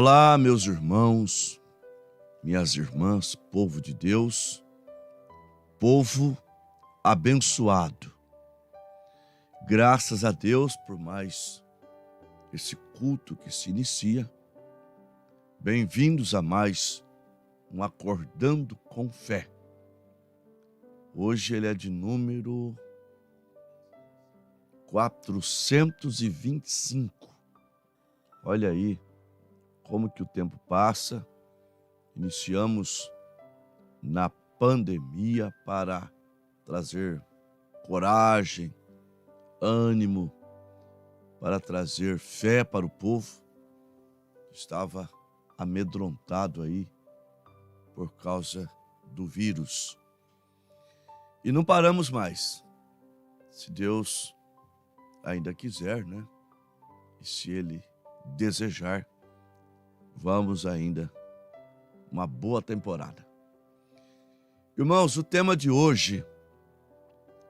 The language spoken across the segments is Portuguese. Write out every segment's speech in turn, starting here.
Olá, meus irmãos, minhas irmãs, povo de Deus, povo abençoado. Graças a Deus por mais esse culto que se inicia. Bem-vindos a mais um Acordando com Fé. Hoje ele é de número 425. Olha aí como que o tempo passa. Iniciamos na pandemia para trazer coragem, ânimo, para trazer fé para o povo que estava amedrontado aí por causa do vírus. E não paramos mais. Se Deus ainda quiser, né? E se Ele desejar, vamos ainda uma boa temporada. Irmãos, o tema de hoje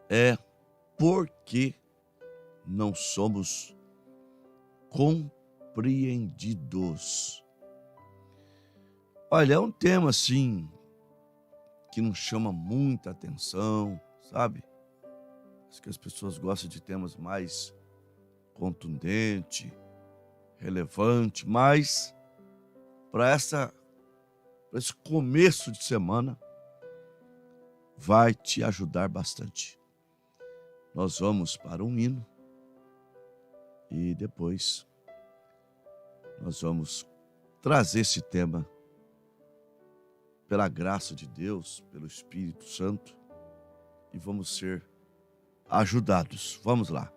é por que não somos compreendidos. Olha, é um tema assim que não chama muita atenção, sabe? Acho que as pessoas gostam de temas mais contundentes, relevantes, mas para esse começo de semana vai te ajudar bastante. Nós vamos para um hino e depois nós vamos trazer esse tema pela graça de Deus, pelo Espírito Santo, e vamos ser ajudados. Vamos lá.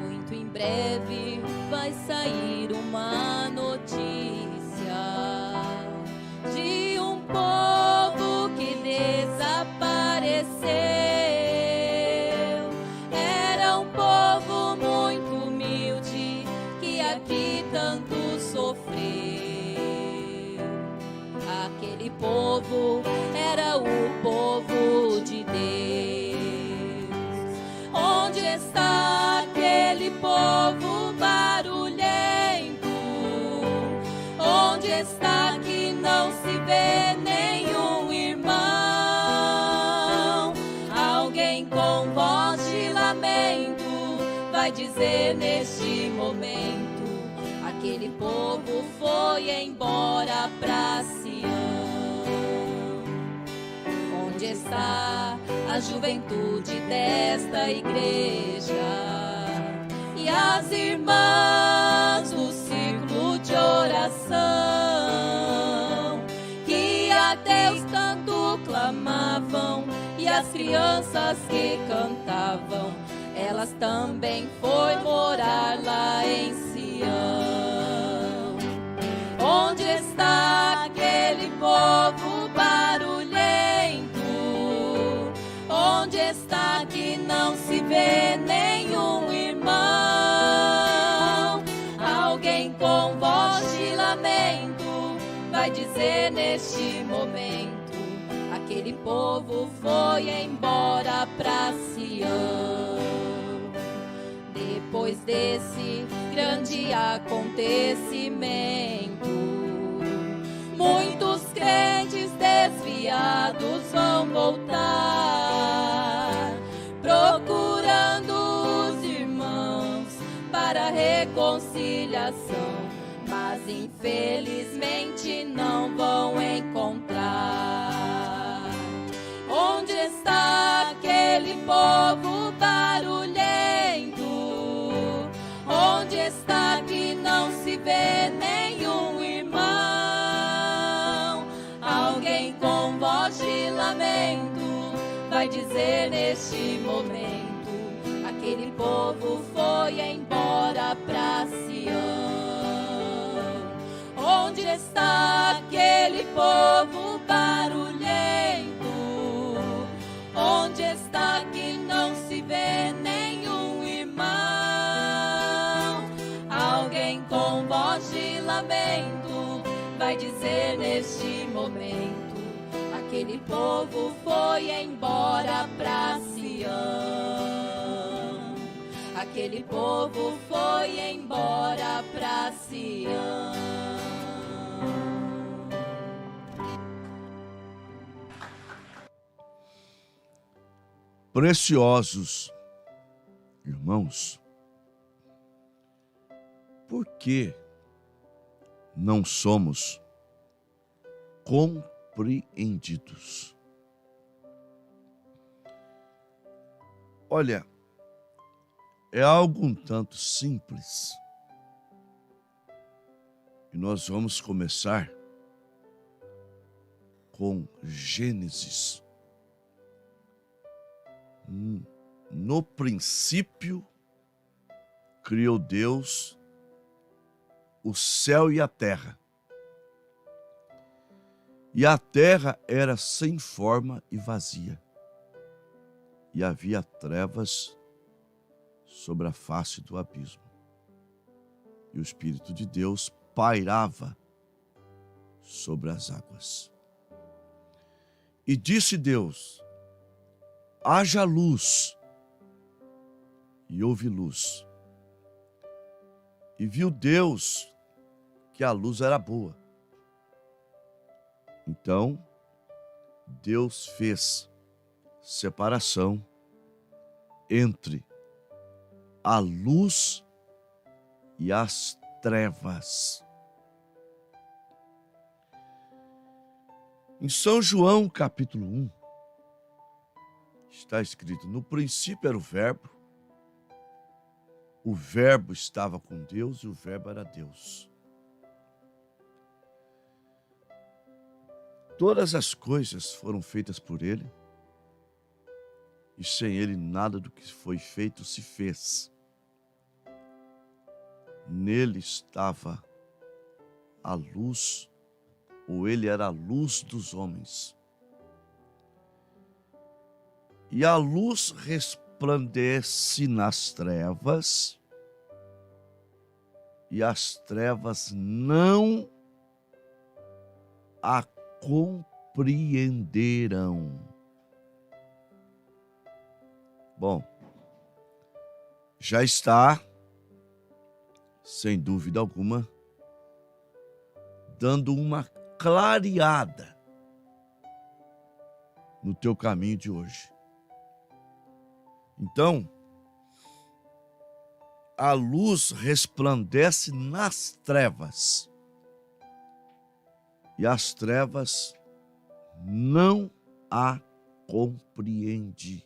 Muito em breve vai sair uma notícia de um povo que desapareceu. Era um povo muito humilde que aqui tanto sofreu. Aquele povo era o povo de Deus. Onde está aquele povo barulhento? Onde está que não se vê nenhum irmão? Alguém com voz de lamento vai dizer neste momento: aquele povo foi embora pra Sião. Onde está a juventude desta igreja e as irmãs do círculo de oração que a Deus tanto clamavam, e as crianças que cantavam, elas também foi morar lá em Sião. Onde está aquele povo barulhento? Onde está que não se vê nenhum irmão? Alguém com voz de lamento vai dizer neste momento: aquele povo foi embora pra Sião. Depois desse grande acontecimento, muitos crentes desviados vão voltar, procurando os irmãos para reconciliação, mas infelizmente não vão encontrar. Onde está aquele povo barulhento? Onde está que não se vê nenhum irmão? Alguém com voz de lamento vai dizer neste momento: aquele povo foi embora pra Sião. Onde está aquele povo barulhento? Onde está que não se vê nenhum irmão? Alguém com voz de lamento vai dizer neste momento: aquele povo foi embora pra Sião. aquele povo foi embora pra Sião. Preciosos irmãos, por que não somos compreendidos? Olha, é algo um tanto simples. E nós vamos começar com Gênesis. No princípio, criou Deus o céu e a terra. E a terra era sem forma e vazia. E havia trevas sobre a face do abismo. E o Espírito de Deus pairava sobre as águas. E disse Deus: haja luz. E houve luz. E viu Deus que a luz era boa. Então, Deus fez separação entre a luz e as trevas. Em São João, capítulo 1, está escrito: no princípio era o Verbo estava com Deus e o Verbo era Deus. Todas as coisas foram feitas por Ele, e sem Ele nada do que foi feito se fez. Nele estava a luz, ou Ele era a luz dos homens. E a luz resplandece nas trevas, e as trevas não a compreenderam. Bom, já está, sem dúvida alguma, dando uma clareada no teu caminho de hoje. Então, a luz resplandece nas trevas, e as trevas não a compreende.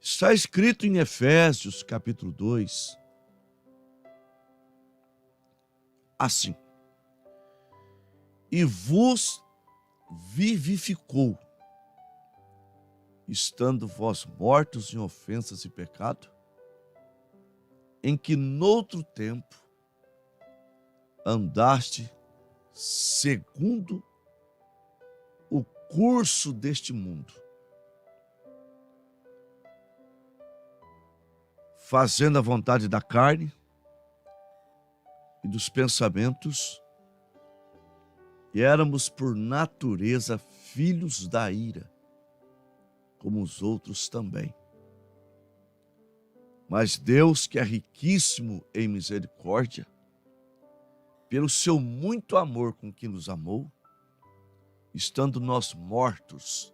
Está escrito em Efésios, capítulo 2, assim: e vos vivificou, estando vós mortos em ofensas e pecado, em que noutro tempo andaste segundo o curso deste mundo, fazendo a vontade da carne e dos pensamentos, e éramos por natureza filhos da ira, como os outros também. Mas Deus, que é riquíssimo em misericórdia, pelo seu muito amor com que nos amou, estando nós mortos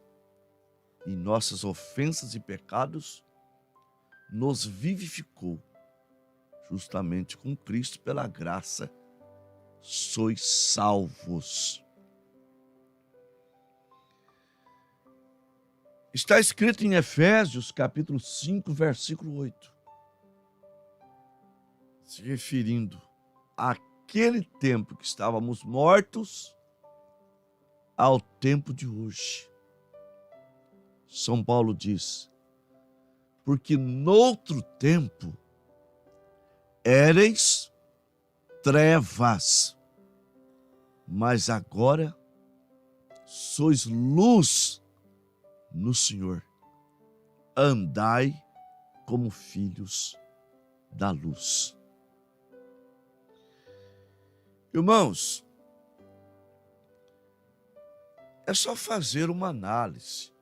em nossas ofensas e pecados, nos vivificou justamente com Cristo. Pela graça sois salvos. Está escrito em Efésios, capítulo 5, versículo 8, se referindo àquele tempo que estávamos mortos ao tempo de hoje. São Paulo diz: porque noutro tempo éreis trevas, mas agora sois luz no Senhor. Andai como filhos da luz. Irmãos, é só fazer uma análise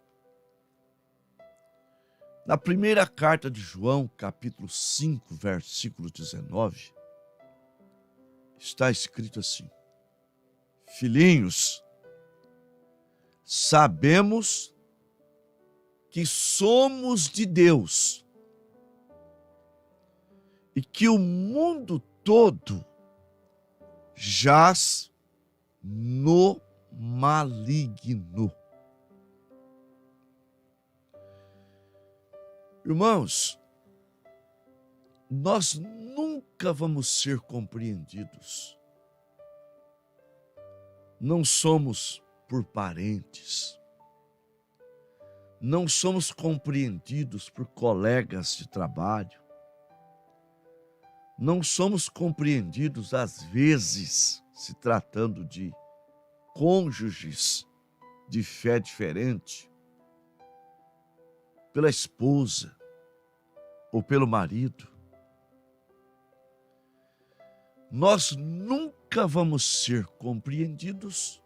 Na primeira carta de João, capítulo 5, versículo 19, está escrito assim: filhinhos, sabemos que somos de Deus e que o mundo todo jaz no maligno. Irmãos, nós nunca vamos ser compreendidos. Não somos por parentes. Não somos compreendidos por colegas de trabalho. Não somos compreendidos, às vezes, se tratando de cônjuges de fé diferente, pela esposa ou pelo marido. Nós nunca vamos ser compreendidos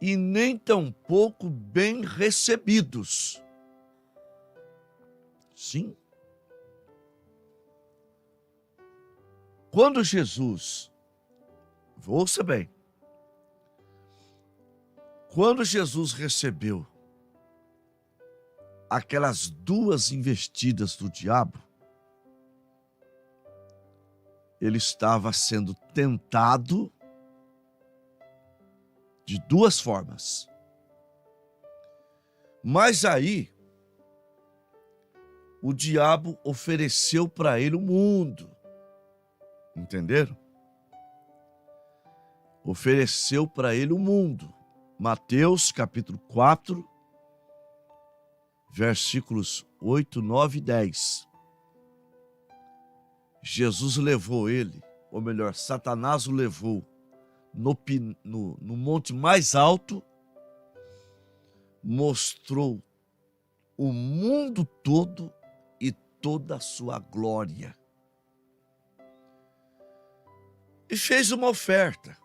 e nem tampouco bem recebidos. Sim. Quando Jesus, ouça bem, quando Jesus recebeu aquelas duas investidas do diabo, ele estava sendo tentado de duas formas. Mas aí, o diabo ofereceu para ele o mundo. Entenderam? Ofereceu para ele o mundo. Mateus capítulo 4, versículos 8, 9 e 10. Jesus levou ele, ou melhor, Satanás o levou no monte mais alto, mostrou o mundo todo e toda a sua glória. E fez uma oferta.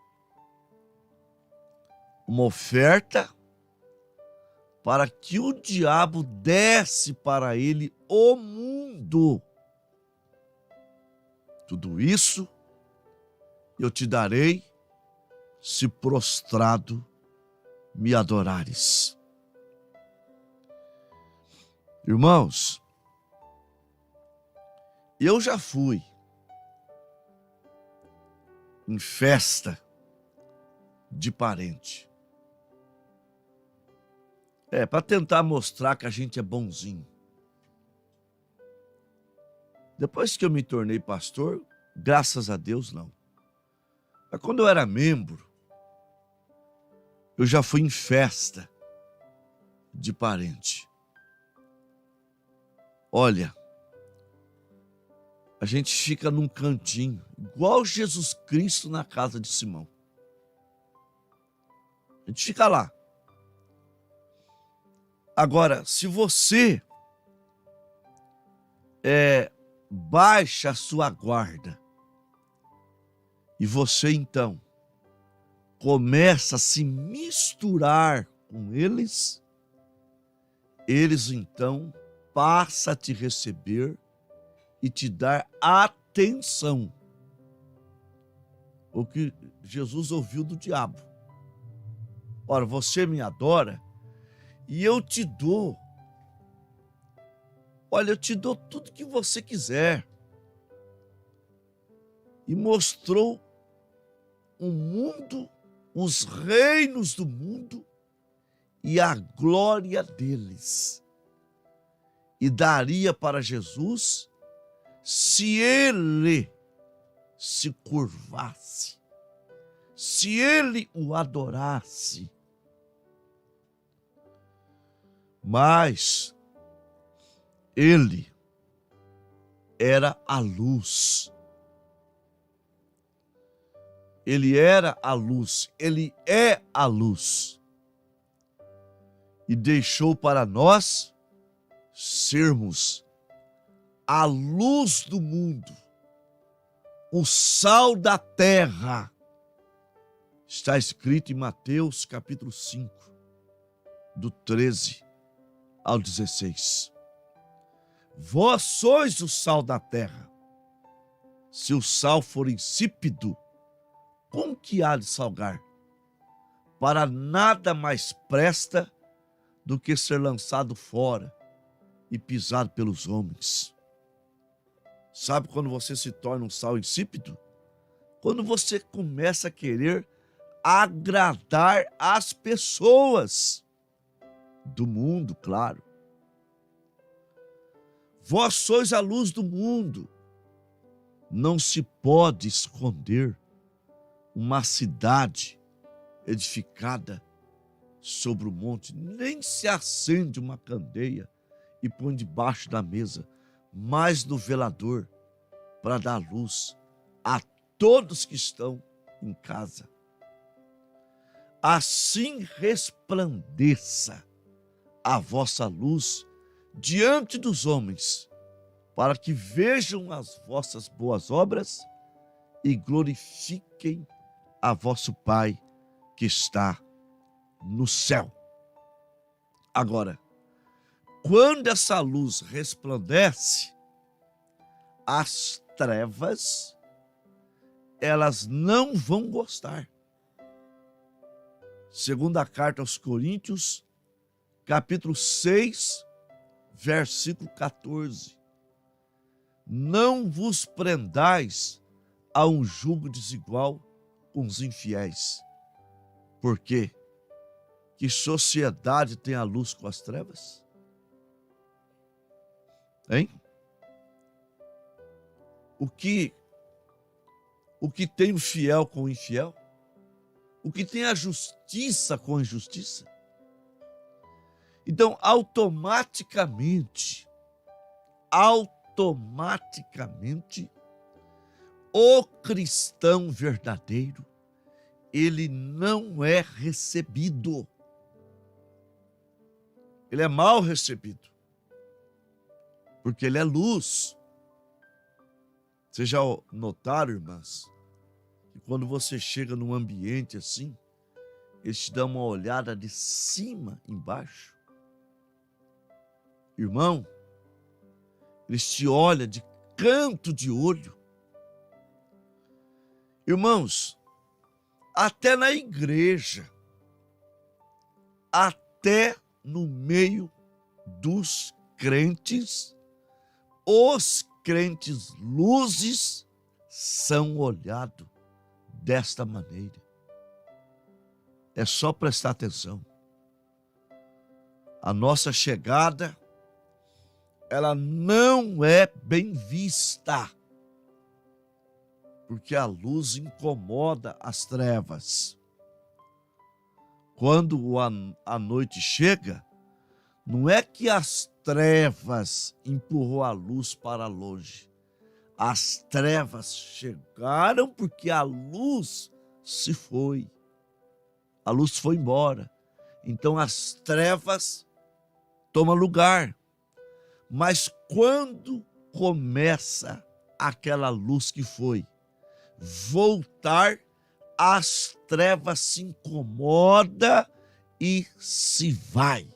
Uma oferta para que o diabo desse para ele o mundo. Tudo isso eu te darei se prostrado me adorares. Irmãos, eu já fui em festa de parente. Para tentar mostrar que a gente é bonzinho. Depois que eu me tornei pastor, graças a Deus, não. Mas quando eu era membro, eu já fui em festa de parente. Olha, a gente fica num cantinho, igual Jesus Cristo na casa de Simão. A gente fica lá. Agora, se você baixa a sua guarda e você então começa a se misturar com eles então passam a te receber e te dar atenção. O que Jesus ouviu do diabo. Ora, você me adora e eu te dou. Olha, eu te dou tudo que você quiser. E mostrou o mundo, os reinos do mundo e a glória deles. E daria para Jesus se ele se curvasse, se ele o adorasse. Mas ele era a luz. Ele era a luz, ele é a luz. E deixou para nós sermos a luz do mundo, o sal da terra. Está escrito em Mateus capítulo 5, do 13 ao 16. Vós sois o sal da terra. Se o sal for insípido, com que há de salgar? Para nada mais presta do que ser lançado fora e pisado pelos homens. Sabe quando você se torna um sal insípido? Quando você começa a querer agradar as pessoas do mundo, claro. Vós sois a luz do mundo. Não se pode esconder uma cidade edificada sobre o monte, nem se acende uma candeia e põe debaixo da mesa, mas no velador, para dar luz a todos que estão em casa. Assim resplandeça a vossa luz diante dos homens, para que vejam as vossas boas obras e glorifiquem a vosso Pai que está no céu. Agora, quando essa luz resplandece, as trevas, elas não vão gostar. Segunda carta aos Coríntios, capítulo 6, versículo 14. Não vos prendais a um jugo desigual com os infiéis. Por quê? Que sociedade tem a luz com as trevas? Hein? O que tem o fiel com o infiel? O que tem a justiça com a injustiça? Então, automaticamente, o cristão verdadeiro, ele não é recebido. Ele é mal recebido. Porque ele é luz. Vocês já notaram, irmãs, que quando você chega num ambiente assim, eles te dão uma olhada de cima embaixo? Irmão, eles te olham de canto de olho. Irmãos, até na igreja, até no meio dos crentes, os crentes luzes são olhados desta maneira. É só prestar atenção. A nossa chegada, ela não é bem vista, porque a luz incomoda as trevas. Quando a noite chega, não é que as trevas empurrou a luz para longe. As trevas chegaram porque a luz se foi. A luz foi embora. Então as trevas tomam lugar. Mas quando começa aquela luz que foi voltar, as trevas se incomodam e se vai.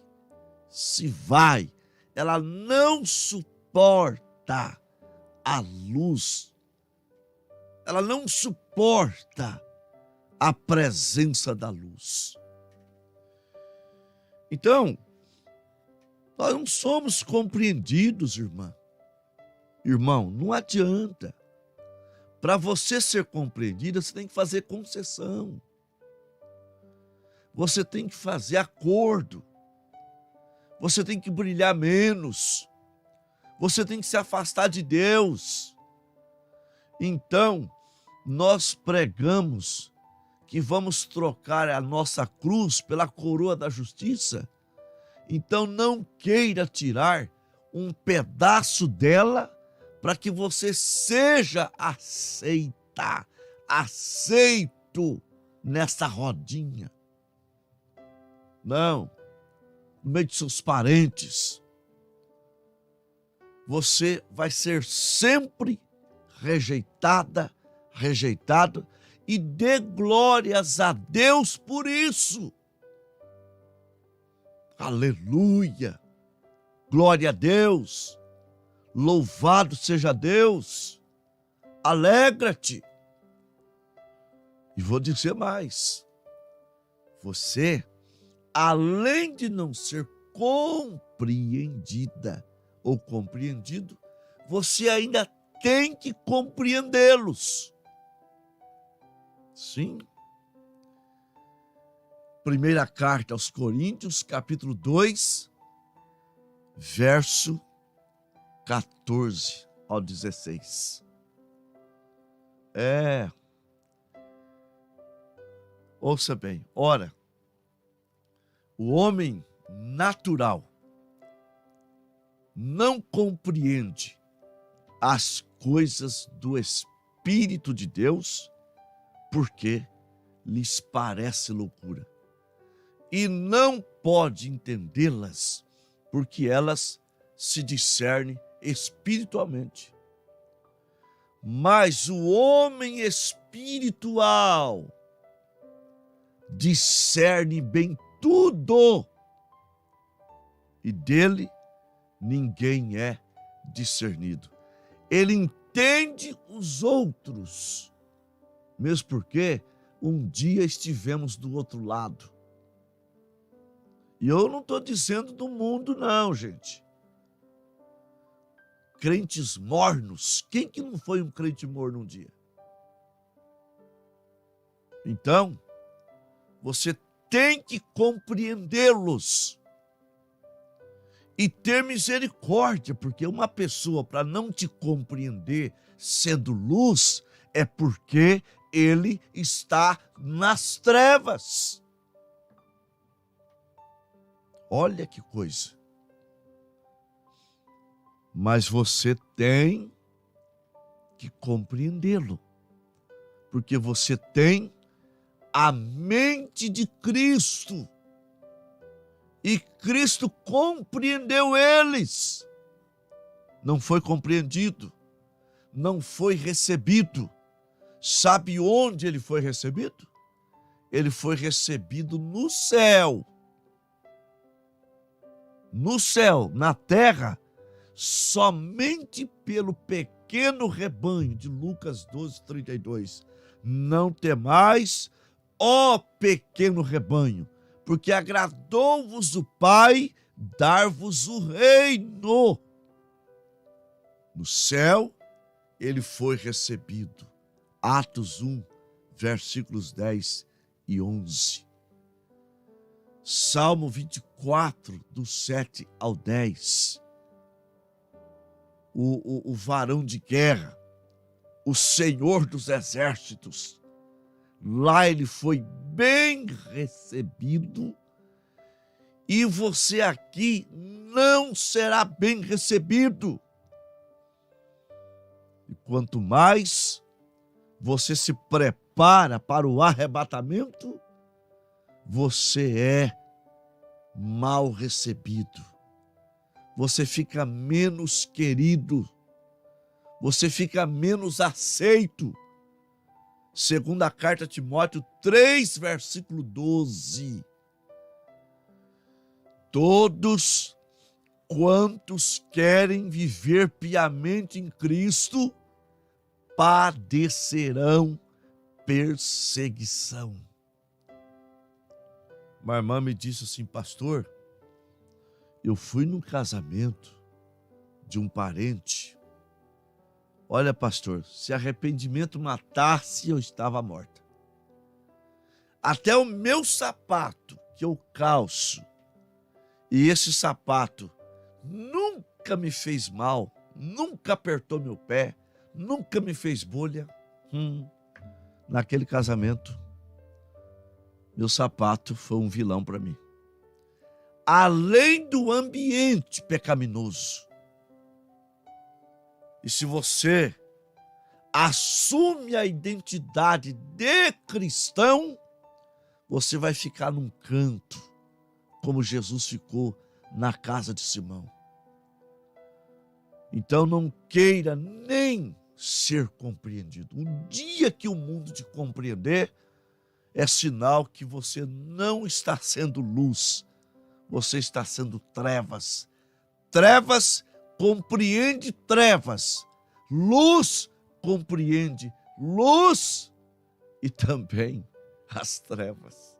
Se vai. Ela não suporta a luz. Ela não suporta a presença da luz. Então, nós não somos compreendidos, irmã. Irmão, não adianta. Para você ser compreendida, você tem que fazer concessão. Você tem que fazer acordo. Você tem que brilhar menos. Você tem que se afastar de Deus. Então, nós pregamos que vamos trocar a nossa cruz pela coroa da justiça. Então, não queira tirar um pedaço dela para que você seja aceito nessa rodinha. Não, no meio de seus parentes, você vai ser sempre rejeitado, e dê glórias a Deus por isso. Aleluia! Glória a Deus. Louvado seja Deus. Alegra-te. E vou dizer mais. Você, além de não ser compreendida ou compreendido, você ainda tem que compreendê-los. Sim. Primeira carta aos Coríntios, capítulo 2, verso 14 ao 16. Ouça bem. Ora, o homem natural não compreende as coisas do Espírito de Deus, porque lhes parece loucura. E não pode entendê-las, porque elas se discernem espiritualmente. Mas o homem espiritual discerne bem tudo, e dele ninguém é discernido. Ele entende os outros, mesmo porque um dia estivemos do outro lado. E eu não estou dizendo do mundo, não, gente. Crentes mornos. Quem que não foi um crente morno um dia? Então, você tem que compreendê-los e ter misericórdia, porque uma pessoa, para não te compreender sendo luz, é porque ele está nas trevas. Olha que coisa. Mas você tem que compreendê-lo, porque você tem a mente de Cristo, e Cristo compreendeu eles. Não foi compreendido, não foi recebido. Sabe onde ele foi recebido? Ele foi recebido no céu. No céu, na terra, somente pelo pequeno rebanho de Lucas 12:32. Não temais, ó pequeno rebanho, porque agradou-vos o Pai dar-vos o reino. No céu, ele foi recebido. Atos 1, versículos 10 e 11. Salmo 24, do 7 ao 10. O varão de guerra, o Senhor dos exércitos, lá ele foi bem recebido, e você aqui não será bem recebido. E quanto mais você se prepara para o arrebatamento, você é mal recebido. Você fica menos querido. Você fica menos aceito. Segunda carta a Timóteo 3, versículo 12. Todos quantos querem viver piamente em Cristo padecerão perseguição. Uma irmã me disse assim: pastor, eu fui num casamento de um parente. Olha, pastor, se arrependimento matasse, eu estava morta. Até o meu sapato que eu calço, e esse sapato nunca me fez mal, nunca apertou meu pé, nunca me fez bolha. Naquele casamento, meu sapato foi um vilão para mim. Além do ambiente pecaminoso. E se você assume a identidade de cristão, você vai ficar num canto, como Jesus ficou na casa de Simão. Então não queira nem ser compreendido. O dia que o mundo te compreender, é sinal que você não está sendo luz, você está sendo trevas, Trevas compreende trevas. Luz compreende luz e também as trevas.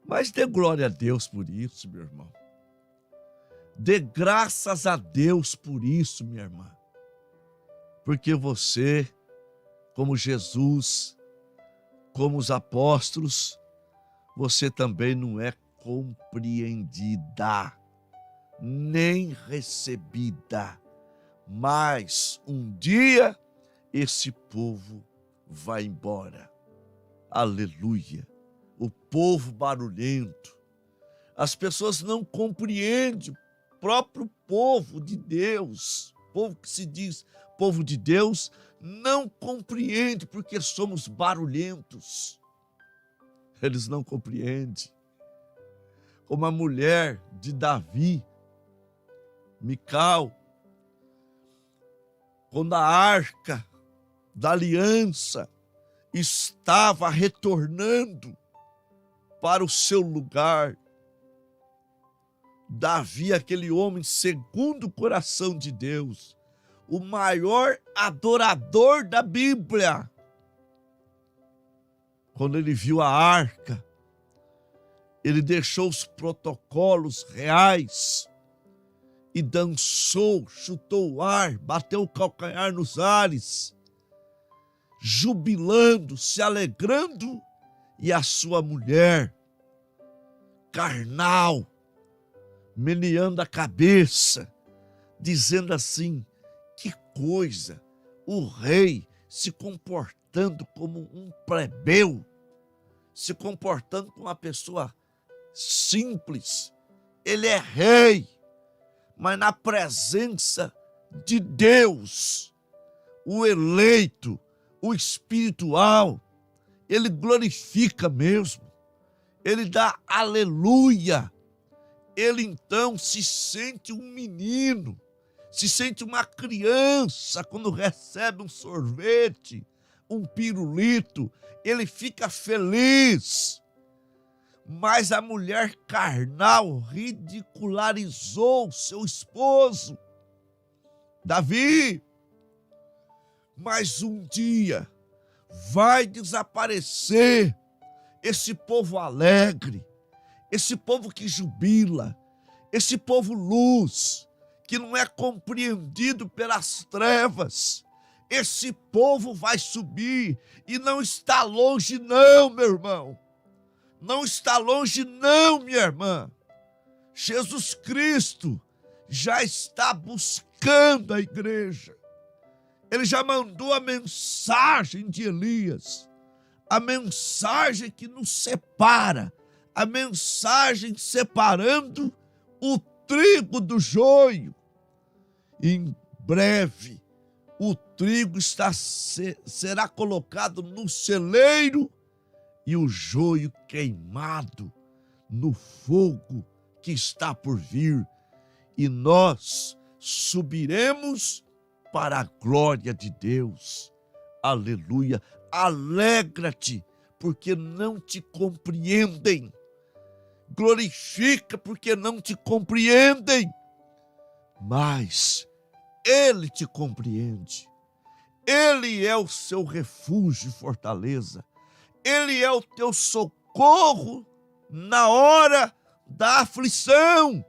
Mas dê glória a Deus por isso, meu irmão. Dê graças a Deus por isso, minha irmã. Porque você, como Jesus, como os apóstolos, você também não é compreendida, nem recebida. Mas um dia esse povo vai embora. Aleluia. O povo barulhento. As pessoas não compreendem o próprio povo de Deus. O povo que se diz povo de Deus não compreende porque somos barulhentos. Eles não compreendem. Como a mulher de Davi, Mical, quando a arca da aliança estava retornando para o seu lugar, Davi, aquele homem segundo o coração de Deus, o maior adorador da Bíblia, quando ele viu a arca, ele deixou os protocolos reais e dançou, chutou o ar, bateu o calcanhar nos ares, jubilando, se alegrando, e a sua mulher, carnal, meneando a cabeça, dizendo assim: que coisa, o rei se comportando como um plebeu, se comportando como uma pessoa simples. Ele é rei, mas na presença de Deus, o eleito, o espiritual, ele glorifica mesmo, ele dá aleluia. Ele então se sente um menino, se sente uma criança quando recebe um sorvete, um pirulito, ele fica feliz. Mas a mulher carnal ridicularizou seu esposo, Davi. Mas um dia vai desaparecer esse povo alegre, esse povo que jubila, esse povo luz, que não é compreendido pelas trevas. Esse povo vai subir e não está longe não, meu irmão. Não está longe não, minha irmã. Jesus Cristo já está buscando a igreja. Ele já mandou a mensagem de Elias, a mensagem que nos separa, a mensagem separando o trigo do joio. Em breve, o trigo será colocado no celeiro e o joio queimado no fogo que está por vir. E nós subiremos para a glória de Deus. Aleluia. Alegra-te, porque não te compreendem. Glorifica, porque não te compreendem. Mas Ele te compreende. Ele é o seu refúgio e fortaleza. Ele é o teu socorro na hora da aflição.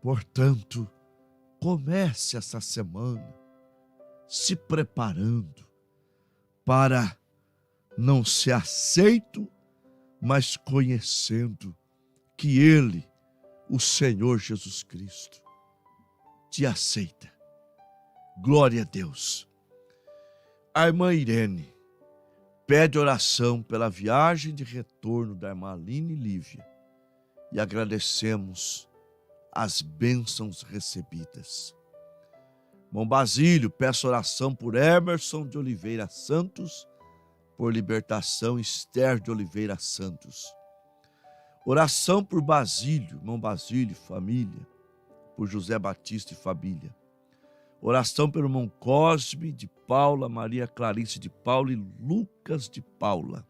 Portanto, comece essa semana se preparando para não ser aceito, mas conhecendo que Ele, o Senhor Jesus Cristo, te aceita. Glória a Deus. A irmã Irene pede oração pela viagem de retorno da irmã Aline e Lívia e agradecemos as bênçãos recebidas. Irmão Basílio, peço oração por Emerson de Oliveira Santos, por libertação Esther de Oliveira Santos. Oração por Basílio, irmão Basílio, família, por José Batista e família. Oração pelo irmão Cosme de Paula, Maria Clarice de Paula e Lucas de Paula.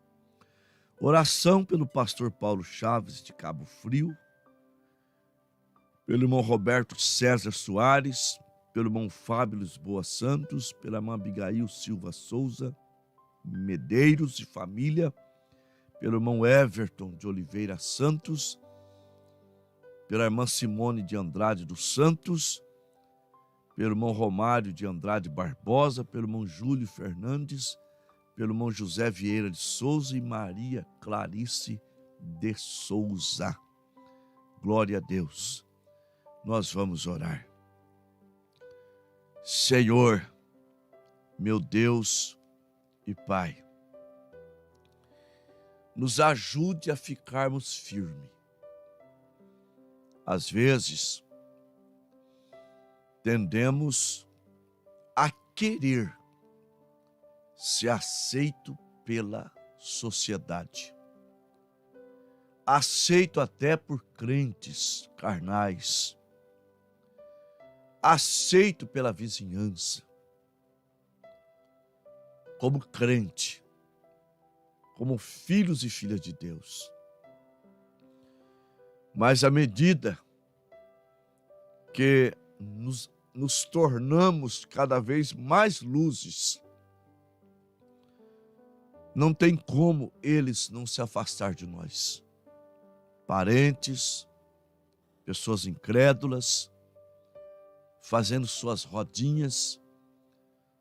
Oração pelo pastor Paulo Chaves de Cabo Frio, pelo irmão Roberto César Soares, pelo irmão Fábio Lisboa Santos, pela irmã Abigail Silva Souza Medeiros e família, pelo irmão Everton de Oliveira Santos, pela irmã Simone de Andrade dos Santos, pelo irmão Romário de Andrade Barbosa, pelo irmão Júlio Fernandes, pelo irmão José Vieira de Souza e Maria Clarice de Souza. Glória a Deus. Nós vamos orar. Senhor, meu Deus e Pai, nos ajude a ficarmos firmes. Às vezes, tendemos a querer ser aceito pela sociedade, aceito até por crentes carnais, aceito pela vizinhança, como crente, como filhos e filhas de Deus. Mas à medida que nos tornamos cada vez mais luzes, não tem como eles não se afastar de nós. Parentes, pessoas incrédulas, fazendo suas rodinhas,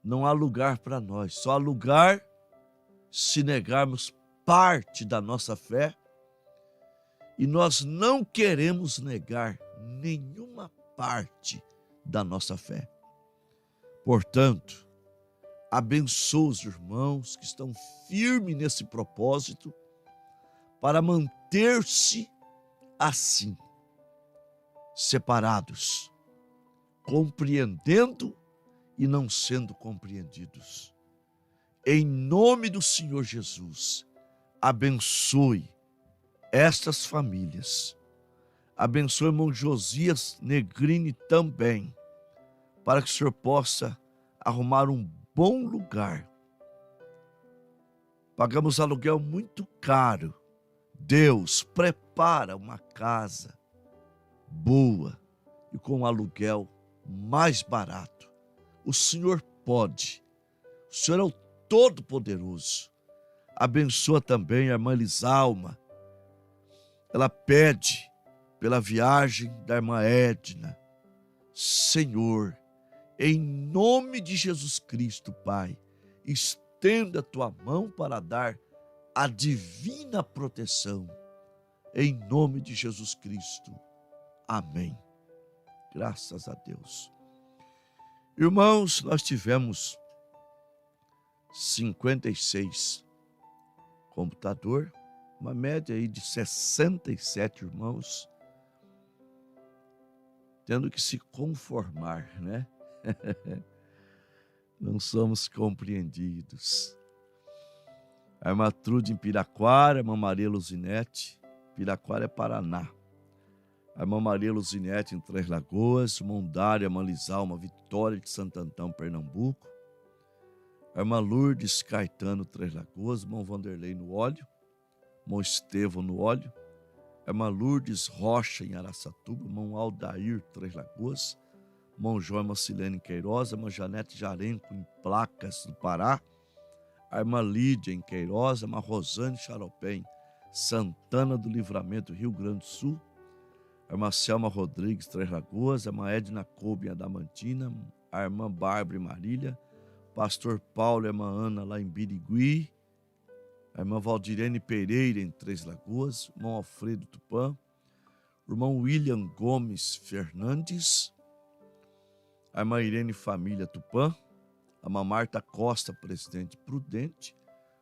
não há lugar para nós. Só há lugar se negarmos parte da nossa fé, e nós não queremos negar nenhuma parte da nossa fé. Portanto, abençoa os irmãos que estão firmes nesse propósito para manter-se assim, separados, compreendendo e não sendo compreendidos. Em nome do Senhor Jesus, abençoe estas famílias. Abençoe o irmão Josias Negrini também, para que o Senhor possa arrumar um bom lugar. Pagamos aluguel muito caro. Deus, prepara uma casa boa e com um aluguel mais barato. O Senhor pode. O Senhor é o Todo-Poderoso. Abençoa também a irmã Lisalma. Ela pede pela viagem da irmã Edna. Senhor, em nome de Jesus Cristo, Pai, estenda a tua mão para dar a divina proteção. Em nome de Jesus Cristo. Amém. Graças a Deus. Irmãos, nós tivemos 56 computador, uma média aí de 67 irmãos, tendo que se conformar, né? Não somos compreendidos. A irmã Trude em Piraquara, a irmã Maria Luzinete, Piraquara é Paraná. A irmã Maria Luzinete em Três Lagoas, irmão Dário, a irmã Lisalma Vitória de Santo Antão, Pernambuco. A irmã Lourdes Caetano, Três Lagoas, irmão Vanderlei no óleo, irmão Estevão no óleo. A irmã Lourdes Rocha em Araçatuba, irmão Aldair, Três Lagoas. Irmão João, irmã Silene Queiroz, a irmã Janete Jarenco em Placas, no Pará. A irmã Lídia em Queiroz, a irmã Rosane Charopém, Santana do Livramento, Rio Grande do Sul. A irmã Selma Rodrigues, Três Lagoas, a irmã Edna Coube em Adamantina, a irmã Bárbara em Marília, pastor Paulo e a irmã Ana lá em Birigui, a irmã Valdirene Pereira em Três Lagoas, o irmão Alfredo Tupã, o irmão William Gomes Fernandes, a irmã Irene Família Tupã, a irmã Marta Costa, presidente Prudente,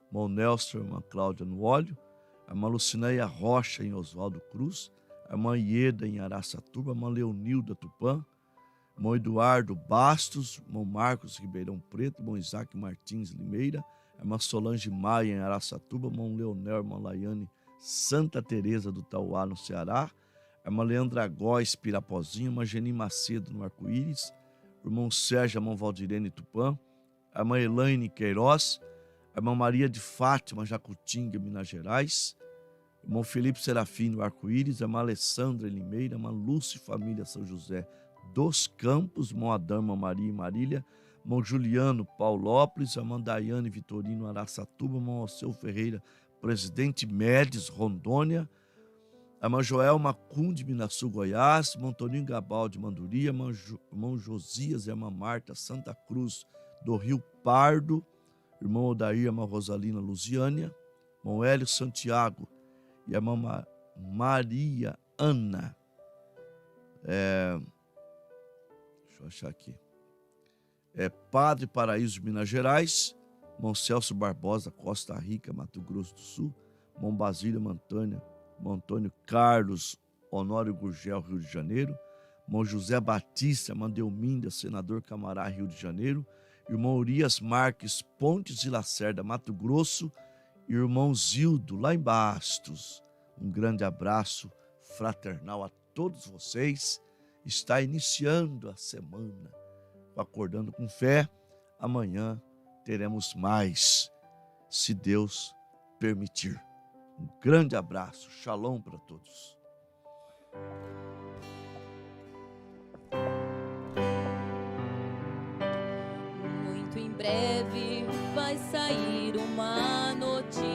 o irmão Nelson e a irmã Cláudia no óleo, a irmã Lucinéia Rocha em Oswaldo Cruz, a irmã Ieda em Araçatuba, a irmã Leonilda Tupã, o irmão Eduardo Bastos, o irmão Marcos Ribeirão Preto, o irmão Isaac Martins Limeira, a irmã Solange Maia em Araçatuba, o irmão Leonel, a irmã Laiane Santa Teresa do Tauá, no Ceará, a irmã Leandra Góes Pirapozinho, a irmã Geni Macedo no Arco-Íris, o irmão Sérgio, a irmã Valdirene Tupã, a irmã Elaine Queiroz, a irmã Maria de Fátima Jacutinga, Minas Gerais, irmão Felipe Serafim do Arco-Íris, irmã Alessandra Limeira, irmã Lúcia Família São José dos Campos, irmão Adama Maria e Marília, irmão Juliano Paulópolis, irmã Daiane Vitorino Araçatuba, irmão Alceu Ferreira, Presidente Médios, Rondônia, irmã Joel Macum de Minaçu, Goiás, irmão Toninho Gabal de Manduria, irmão Josias e irmã Marta Santa Cruz do Rio Pardo, irmão Odair e irmã Rosalina Lusiânia, irmão Hélio Santiago e a irmã Maria Ana. Deixa eu achar aqui. Padre Paraíso de Minas Gerais, irmão Celso Barbosa, Costa Rica, Mato Grosso do Sul, irmão Basílio Mantânia, irmão Antônio Carlos Honório Gurgel, Rio de Janeiro, irmão José Batista, irmã Delminda, senador Camará, Rio de Janeiro, irmão Urias Marques, Pontes e Lacerda, Mato Grosso, e irmão Zildo, lá em Bastos. Um grande abraço fraternal a todos vocês. Está iniciando a semana, acordando com fé. Amanhã teremos mais, se Deus permitir. Um grande abraço, shalom para todos. Muito em breve vai sair uma notícia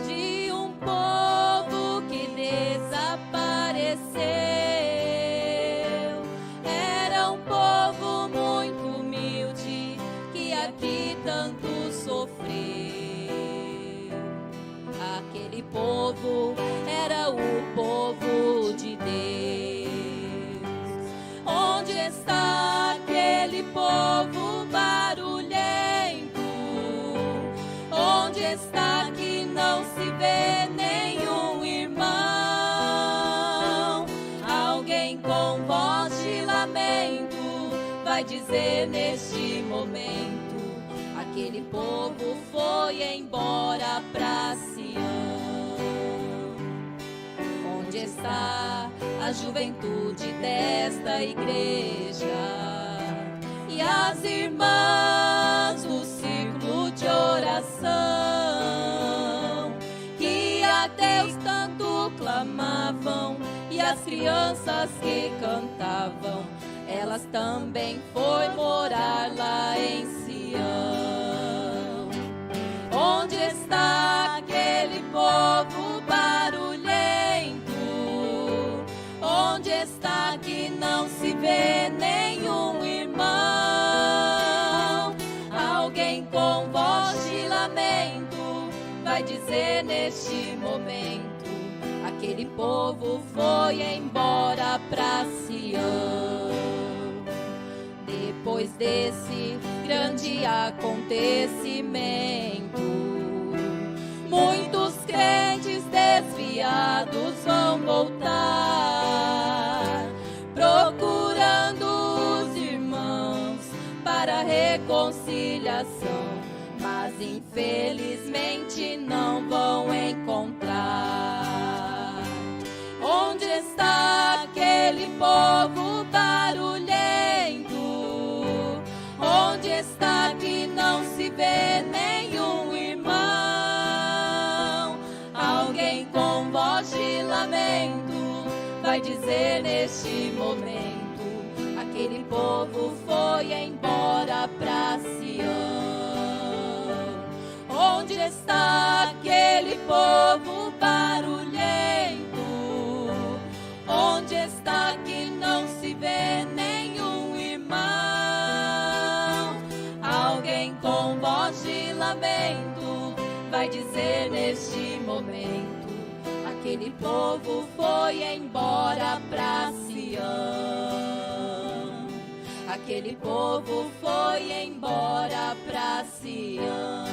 de um povo que desapareceu. Era um povo muito humilde que aqui tanto sofreu. Aquele povo era o povo de Deus. Onde está aquele povo barulhento? Onde está que não se vê nenhum irmão? Alguém com voz de lamento vai dizer neste momento: aquele povo foi embora pra Sião. Onde está a juventude desta igreja e as irmãs do círculo de oração, que a Deus tanto clamavam, e as crianças que cantavam, elas também foi morar lá em Sião? Onde está aquele povo barulhento? Onde está que não se vê nenhum irmão? Alguém com voz de lamento vai dizer neste momento: aquele povo foi embora pra Sião. Depois desse grande acontecimento, muitos crentes desviados vão voltar, procurando os irmãos para reconciliação, mas infelizmente não vão encontrar. Onde está aquele povo barulhento? Onde está que não se vê nenhum irmão? Alguém com voz de lamento vai dizer neste momento: aquele povo foi embora pra Sião. Onde está aquele povo barulhento? Onde está que não se vê nenhum irmão? Alguém com voz de lamento vai dizer neste momento: aquele povo foi embora pra Sião. Aquele povo foi embora pra Sião.